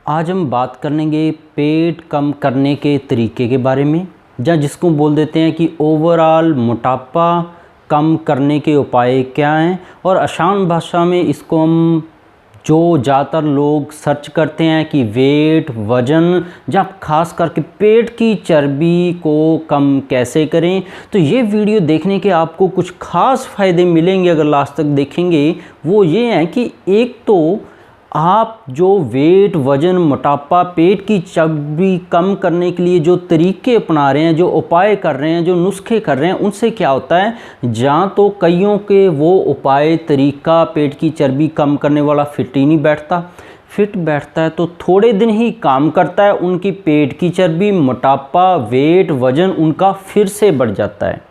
आज हम बात करेंगे पेट कम करने के तरीके के बारे में, या जिसको बोल देते हैं कि ओवरऑल मोटापा कम करने के उपाय क्या हैं। और आसान भाषा में इसको हम जो ज़्यादातर लोग सर्च करते हैं कि वेट, वज़न या ख़ास करके पेट की चर्बी को कम कैसे करें, तो ये वीडियो देखने के आपको कुछ ख़ास फ़ायदे मिलेंगे अगर लास्ट तक देखेंगे। वो ये हैं कि एक तो आप जो वेट, वज़न, मोटापा, पेट की चर्बी कम करने के लिए जो तरीके अपना रहे हैं, जो उपाय कर रहे हैं, जो नुस्खे कर रहे हैं, उनसे क्या होता है, जहाँ तो कईयों के वो उपाय, तरीका पेट की चर्बी कम करने वाला फिट ही नहीं बैठता। फिट बैठता है तो थोड़े दिन ही काम करता है, उनकी पेट की चर्बी, मोटापा, वेट, वज़न उनका फिर से बढ़ जाता है।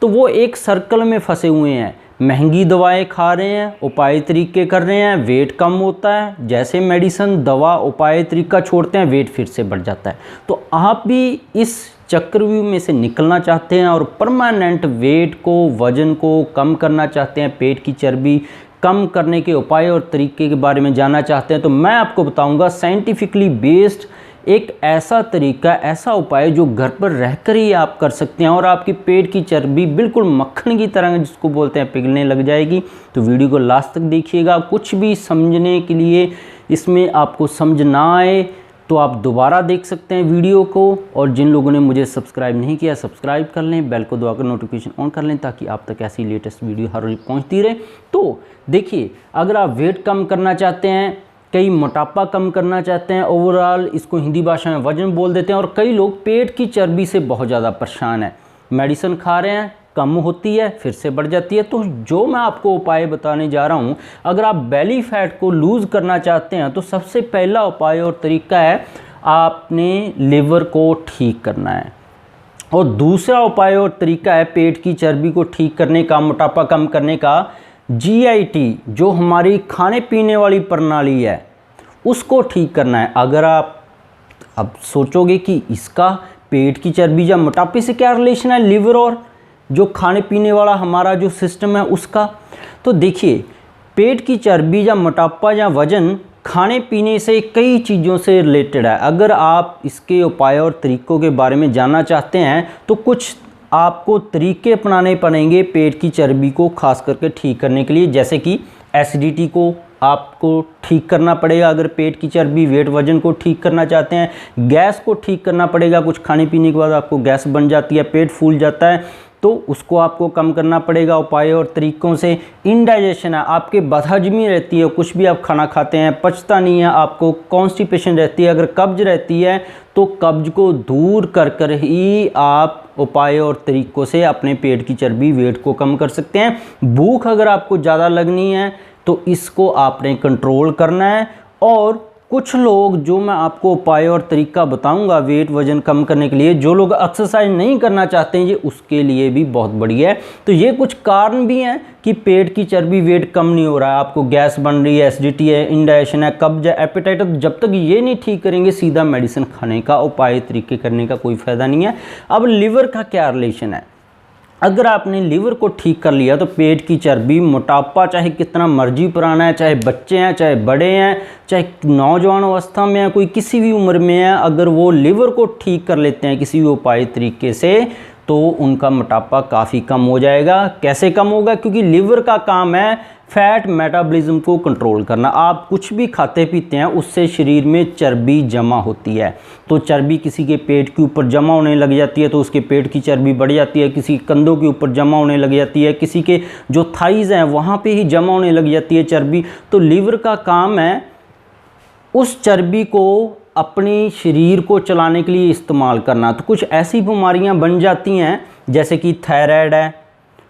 तो वो एक सर्कल में फंसे हुए हैं, महंगी दवाएं खा रहे हैं, उपाय तरीके कर रहे हैं, वेट कम होता है, जैसे मेडिसिन, दवा, उपाय तरीका छोड़ते हैं, वेट फिर से बढ़ जाता है। तो आप भी इस चक्रव्यूह में से निकलना चाहते हैं और परमानेंट वेट को, वज़न को कम करना चाहते हैं, पेट की चर्बी कम करने के उपाय और तरीके के बारे में जानना चाहते हैं, तो मैं आपको बताऊंगा साइंटिफिकली बेस्ड एक ऐसा तरीका, ऐसा उपाय जो घर पर रहकर ही आप कर सकते हैं और आपकी पेट की चर्बी बिल्कुल मक्खन की तरह, जिसको बोलते हैं, पिघलने लग जाएगी। तो वीडियो को लास्ट तक देखिएगा। कुछ भी समझने के लिए इसमें आपको समझ ना आए तो आप दोबारा देख सकते हैं वीडियो को। और जिन लोगों ने मुझे सब्सक्राइब नहीं किया, सब्सक्राइब कर लें, बेल को दबाकर नोटिफिकेशन ऑन कर लें ताकि आप तक ऐसी लेटेस्ट वीडियो हर रोज पहुँचती रहे। तो देखिए, अगर आप वेट कम करना चाहते हैं, कई मोटापा कम करना चाहते हैं, ओवरऑल इसको हिंदी भाषा में वजन बोल देते हैं, और कई लोग पेट की चर्बी से बहुत ज़्यादा परेशान है, मेडिसिन खा रहे हैं, कम होती है, फिर से बढ़ जाती है। तो जो मैं आपको उपाय बताने जा रहा हूँ, अगर आप बेली फैट को लूज़ करना चाहते हैं तो सबसे पहला उपाय और तरीका है, आपने लिवर को ठीक करना है। और दूसरा उपाय और तरीका है पेट की चर्बी को ठीक करने का, मोटापा कम करने का, GIT जो हमारी खाने पीने वाली प्रणाली है उसको ठीक करना है। अगर आप अब सोचोगे कि इसका पेट की चर्बी या मोटापे से क्या रिलेशन है, लिवर और जो खाने पीने वाला हमारा जो सिस्टम है उसका, तो देखिए, पेट की चर्बी या मोटापा या वज़न खाने पीने से कई चीज़ों से रिलेटेड है। अगर आप इसके उपाय और तरीक़ों के बारे में जानना चाहते हैं तो कुछ आपको तरीके अपनाने पड़ेंगे पेट की चर्बी को खास करके ठीक करने के लिए, जैसे कि एसिडिटी को आपको ठीक करना पड़ेगा अगर पेट की चर्बी, वेट, वज़न को ठीक करना चाहते हैं। गैस को ठीक करना पड़ेगा, कुछ खाने पीने के बाद आपको गैस बन जाती है, पेट फूल जाता है, तो उसको आपको कम करना पड़ेगा उपाय और तरीक़ों से। इनडाइजेशन है, आपके बदहजमी रहती है, कुछ भी आप खाना खाते हैं पचता नहीं है, आपको कॉन्स्टिपेशन रहती है, अगर कब्ज रहती है तो कब्ज को दूर कर कर ही आप उपाय और तरीक़ों से अपने पेट की चर्बी, वेट को कम कर सकते हैं। भूख अगर आपको ज़्यादा लगनी है तो इसको आपने कंट्रोल करना है। और कुछ लोग, जो मैं आपको उपाय और तरीका बताऊंगा वेट, वज़न कम करने के लिए, जो लोग एक्सरसाइज नहीं करना चाहते हैं, ये उसके लिए भी बहुत बढ़िया है। तो ये कुछ कारण भी हैं कि पेट की चर्बी, वेट कम नहीं हो रहा है, आपको गैस बन रही है, एसिडिटी है, इंडाइजेशन है, कब्ज है, एपेटाइट है। तो जब तक ये नहीं ठीक करेंगे, सीधा मेडिसिन खाने का, उपाय तरीके करने का कोई फ़ायदा नहीं है। अब लिवर का क्या रिलेशन है, अगर आपने लिवर को ठीक कर लिया तो पेट की चर्बी, मोटापा चाहे कितना मर्जी पुराना है, चाहे बच्चे हैं, चाहे बड़े हैं, चाहे नौजवान अवस्था में है, कोई किसी भी उम्र में है, अगर वो लिवर को ठीक कर लेते हैं किसी भी उपाय तरीके से, तो उनका मोटापा काफ़ी कम हो जाएगा। कैसे कम होगा, क्योंकि लिवर का काम है फैट मेटाबॉलिज्म को कंट्रोल करना। आप कुछ भी खाते पीते हैं उससे शरीर में चर्बी जमा होती है, तो चर्बी किसी के पेट के ऊपर जमा होने लग जाती है तो उसके पेट की चर्बी बढ़ जाती है, किसी कंधों के ऊपर जमा होने लग जाती है, किसी के जो थाइज़ हैं वहाँ पे ही जमा होने लग जाती है चर्बी। तो लिवर का काम है उस चर्बी को अपनी शरीर को चलाने के लिए इस्तेमाल करना। तो कुछ ऐसी बीमारियां बन जाती हैं जैसे कि थायराइड है,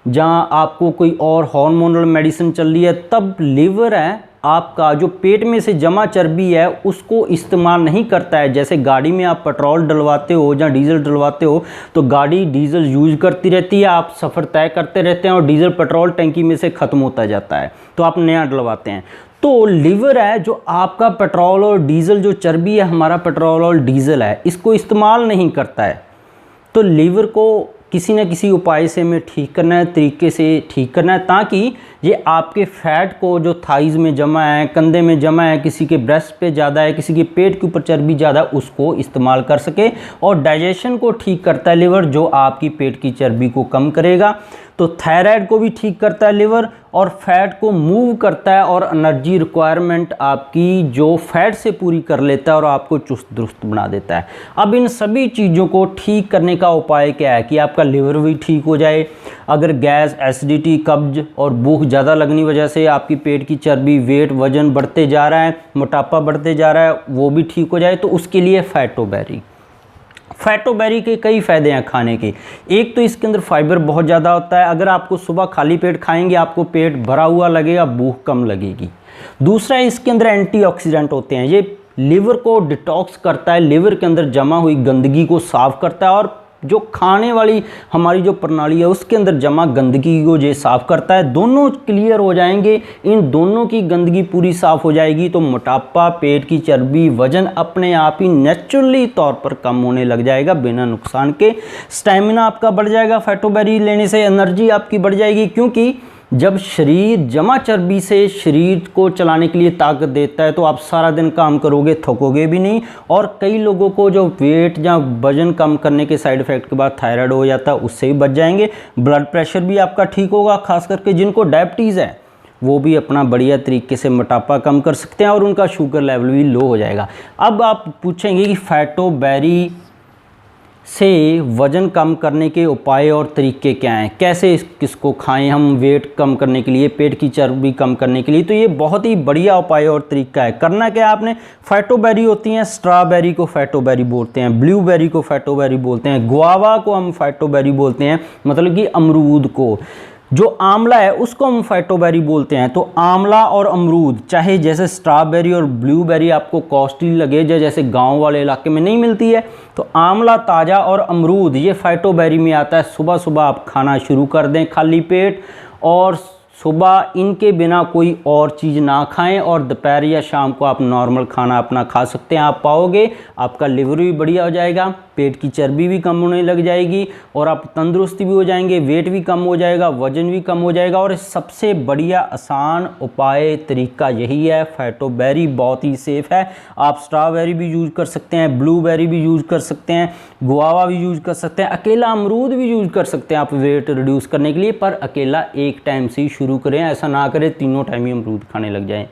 जहाँ आपको कोई और हार्मोनल मेडिसिन चल रही है, तब लिवर है आपका जो पेट में से जमा चर्बी है उसको इस्तेमाल नहीं करता है। जैसे गाड़ी में आप पेट्रोल डलवाते हो या डीजल डलवाते हो, तो गाड़ी डीजल यूज करती रहती है, आप सफ़र तय करते रहते हैं और डीजल पेट्रोल टंकी में से ख़त्म होता जाता है, तो आप नया डलवाते हैं। तो लिवर है जो आपका पेट्रोल और डीजल, जो चर्बी है हमारा पेट्रोल और डीजल है, इसको इस्तेमाल नहीं करता है। तो लीवर को किसी न किसी उपाय से हमें ठीक करना है, तरीके से ठीक करना है, ताकि ये आपके फैट को जो थाइज़ में जमा है, कंधे में जमा है, किसी के ब्रेस्ट पे ज़्यादा है, किसी के पेट के ऊपर चर्बी ज़्यादा, उसको इस्तेमाल कर सके। और डाइजेशन को ठीक करता है लिवर, जो आपकी पेट की चर्बी को कम करेगा। तो थायराइड को भी ठीक करता है लिवर, और फैट को मूव करता है, और एनर्जी रिक्वायरमेंट आपकी जो फैट से पूरी कर लेता है और आपको चुस्त दुरुस्त बना देता है। अब इन सभी चीज़ों को ठीक करने का उपाय क्या है कि आपका लिवर भी ठीक हो जाए। अगर गैस, एसिडिटी, कब्ज और भूख ज़्यादा लगने की वजह से आपकी पेट की चर्बी, वेट, वजन बढ़ते जा रहा है, मोटापा बढ़ते जा रहा है, वो भी ठीक हो जाए, तो उसके लिए फैटोबेरी। फैटोबेरी के कई फ़ायदे हैं खाने के। एक तो इसके अंदर फाइबर बहुत ज़्यादा होता है। अगर आपको सुबह खाली पेट खाएंगे आपको पेट भरा हुआ लगेगा, भूख कम लगेगी। दूसरा, इसके अंदर एंटीऑक्सीडेंट होते हैं। ये लिवर को डिटॉक्स करता है, लिवर के अंदर जमा हुई गंदगी को साफ़ करता है, और जो खाने वाली हमारी जो प्रणाली है उसके अंदर जमा गंदगी को ये साफ़ करता है। दोनों क्लियर हो जाएंगे, इन दोनों की गंदगी पूरी साफ़ हो जाएगी तो मोटापा, पेट की चर्बी, वजन अपने आप ही नेचुरली तौर पर कम होने लग जाएगा बिना नुकसान के। स्टैमिना आपका बढ़ जाएगा फैटोबेरी लेने से, एनर्जी आपकी बढ़ जाएगी, क्योंकि जब शरीर जमा चर्बी से शरीर को चलाने के लिए ताकत देता है तो आप सारा दिन काम करोगे, थकोगे भी नहीं। और कई लोगों को जो वेट या वजन कम करने के साइड इफ़ेक्ट के बाद थायराइड हो जाता है, उससे भी बच जाएंगे। ब्लड प्रेशर भी आपका ठीक होगा, खास करके जिनको डायबिटीज़ है वो भी अपना बढ़िया तरीके से मोटापा कम कर सकते हैं, और उनका शुगर लेवल भी लो हो जाएगा। अब आप पूछेंगे कि फैटोबेरी से वज़न कम करने के उपाय और तरीके क्या हैं, कैसे किसको खाएं हम वेट कम करने के लिए, पेट की चर्बी कम करने के लिए। तो ये बहुत ही बढ़िया उपाय और तरीका है। करना क्या है आपने, फैटोबेरी होती हैं, स्ट्रॉबेरी को फैटोबेरी बोलते हैं, ब्लूबेरी को फैटोबेरी बोलते हैं, गुआवा को हम फैटोबेरी बोलते हैं, मतलब कि अमरूद को। जो आंवला है उसको हम फैटोबेरी बोलते हैं। तो आंवला और अमरूद, चाहे जैसे स्ट्रॉबेरी और ब्लूबेरी आपको कॉस्टली लगे, जैसे गांव वाले इलाके में नहीं मिलती है, तो आंवला ताज़ा और अमरूद ये फैटोबेरी में आता है। सुबह सुबह आप खाना शुरू कर दें खाली पेट, और सुबह इनके बिना कोई और चीज़ ना खाएं, और दोपहर या शाम को आप नॉर्मल खाना अपना खा सकते हैं। आप पाओगे आपका लिवर भी बढ़िया हो जाएगा, पेट की चर्बी भी कम होने लग जाएगी, और आप तंदुरुस्ती भी हो जाएंगे, वेट भी कम हो जाएगा, वजन भी कम हो जाएगा। और सबसे बढ़िया आसान उपाय तरीका यही है। फैटोबेरी बहुत ही सेफ़ है। आप स्ट्रॉबेरी भी यूज़ कर सकते हैं, ब्लूबेरी भी यूज़ कर सकते हैं, गुआवा भी यूज़ कर सकते हैं, अकेला अमरूद भी यूज़ कर सकते हैं आप वेट रिड्यूस करने के लिए। पर अकेला एक टाइम से ही शुरू करें, ऐसा ना करें तीनों टाइम ही अमरूद खाने लग जाएं।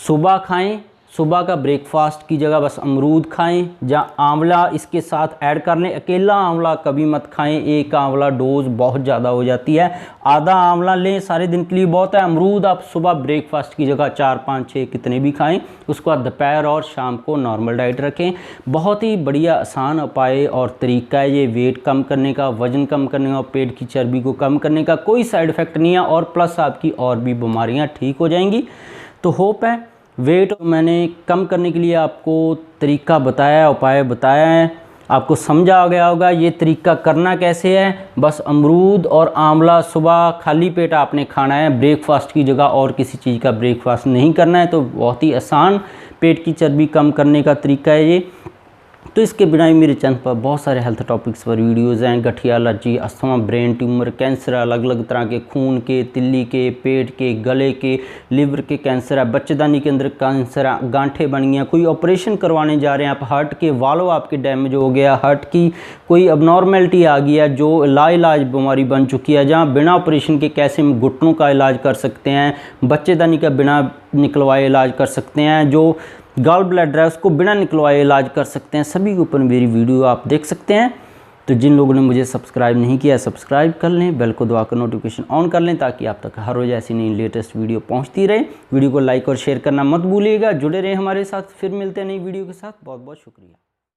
सुबह खाएं, सुबह का ब्रेकफास्ट की जगह बस अमरूद खाएं, जहाँ आंवला इसके साथ ऐड कर लें। अकेला आंवला कभी मत खाएं, एक आंवला डोज बहुत ज़्यादा हो जाती है। आधा आंवला लें, सारे दिन के लिए बहुत है। अमरूद आप सुबह ब्रेकफास्ट की जगह 4, 5, 6 कितने भी खाएं। उसके बाद दोपहर और शाम को नॉर्मल डाइट रखें। बहुत ही बढ़िया आसान उपाय और तरीका है ये वेट कम करने का, वज़न कम करने का, पेट की चर्बी को कम करने का। कोई साइड इफ़ेक्ट नहीं है, और प्लस आपकी और भी बीमारियाँ ठीक हो जाएंगी। तो होप है वेट मैंने कम करने के लिए आपको तरीका बताया, उपाय बताया है, आपको समझा आ गया होगा। ये तरीका करना कैसे है, बस अमरूद और आंवला सुबह खाली पेट आपने खाना है, ब्रेकफास्ट की जगह और किसी चीज़ का ब्रेकफास्ट नहीं करना है। तो बहुत ही आसान पेट की चर्बी कम करने का तरीका है ये। तो इसके बिना ही मेरे चैनल पर बहुत सारे हेल्थ टॉपिक्स पर वीडियोज़ हैं। गठिया, allergy, asthma, brain tumour, cancer, अलग अलग तरह के खून के, तिल्ली के, पेट के, गले के, लिवर के कैंसर है, बच्चेदानी के अंदर कैंसर है, गांठें बन गई हैं, कोई ऑपरेशन करवाने जा रहे हैं आप, हार्ट के वाल्व आपके डैमेज हो गया, हार्ट की कोई अबनॉर्मेलिटी आ गई है जो लाइलाज बीमारी बन चुकी है, जहाँ बिना ऑपरेशन के कैसे हम घुटनों का इलाज कर सकते हैं, बच्चेदानी का बिना निकलवाए इलाज कर सकते हैं, जो गॉल ब्लैडर है उसको बिना निकलवाए इलाज कर सकते हैं। सभी के ऊपर मेरी वीडियो आप देख सकते हैं। तो जिन लोगों ने मुझे सब्सक्राइब नहीं किया सब्सक्राइब कर लें, बेल को दबाकर नोटिफिकेशन ऑन कर लें, ताकि आप तक हर रोज़ ऐसी नई लेटेस्ट वीडियो पहुंचती रहे। वीडियो को लाइक और शेयर करना मत भूलिएगा। जुड़े रहें हमारे साथ, फिर मिलते हैं नई वीडियो के साथ। बहुत बहुत शुक्रिया।